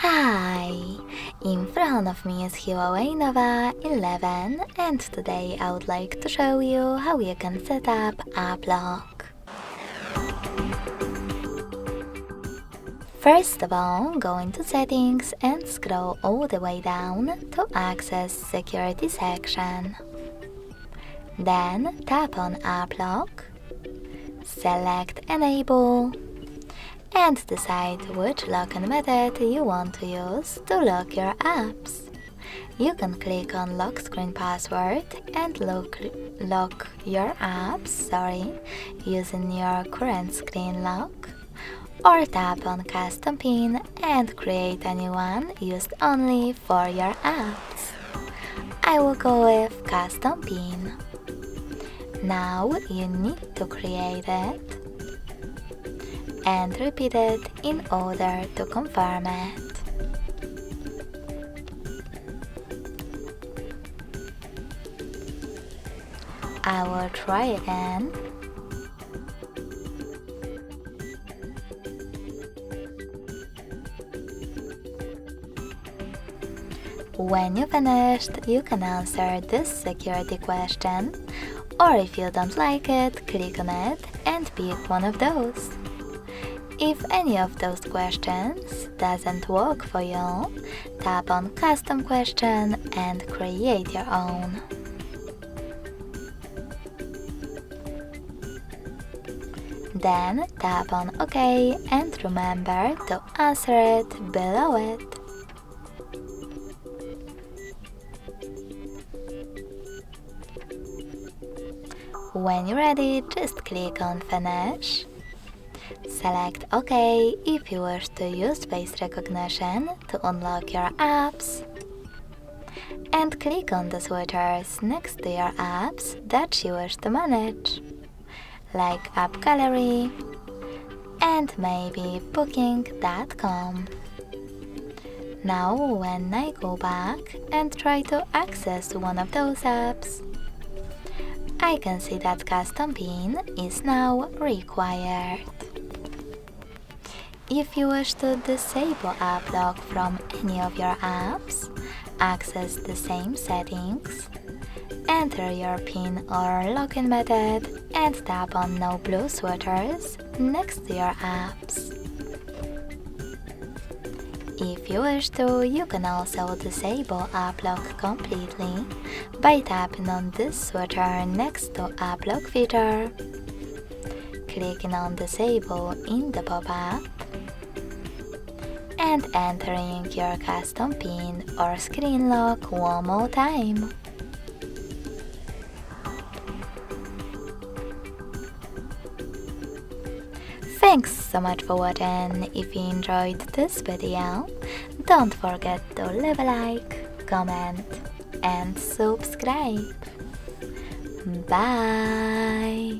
Hi! In front of me is Huawei Nova 11 and today I would like to show you how you can set up app lock. First of all, go into settings and scroll all the way down to access security section. Then tap on app lock, select enable and decide which login method you want to use to lock your apps. You can click on lock screen password and lock your apps using your current screen lock, or tap on custom pin and create a new one used only for your apps. I will go with custom pin. Now you need to create it and repeat it in order to confirm it. I will try again. When you finished, you can answer this security question, or if you don't like it, click on it and pick one of those. If any of those questions doesn't work for you, tap on custom question and create your own. Then tap on OK and remember to answer it below it. When you're ready, just click on Finish. Select OK if you wish to use face recognition to unlock your apps. And click on the switchers next to your apps that you wish to manage, like App Gallery and maybe Booking.com. Now when I go back and try to access one of those apps, I can see that custom pin is now required. If you wish to disable app lock from any of your apps, access the same settings, enter your PIN or login method and tap on No Blue Switchers next to your apps. If you wish to, you can also disable app lock completely by tapping on this switcher next to app lock feature, clicking on Disable in the pop-up, and entering your custom PIN or screen lock one more time. Thanks so much for watching. If you enjoyed this video, don't forget to leave a like, comment and subscribe. Bye!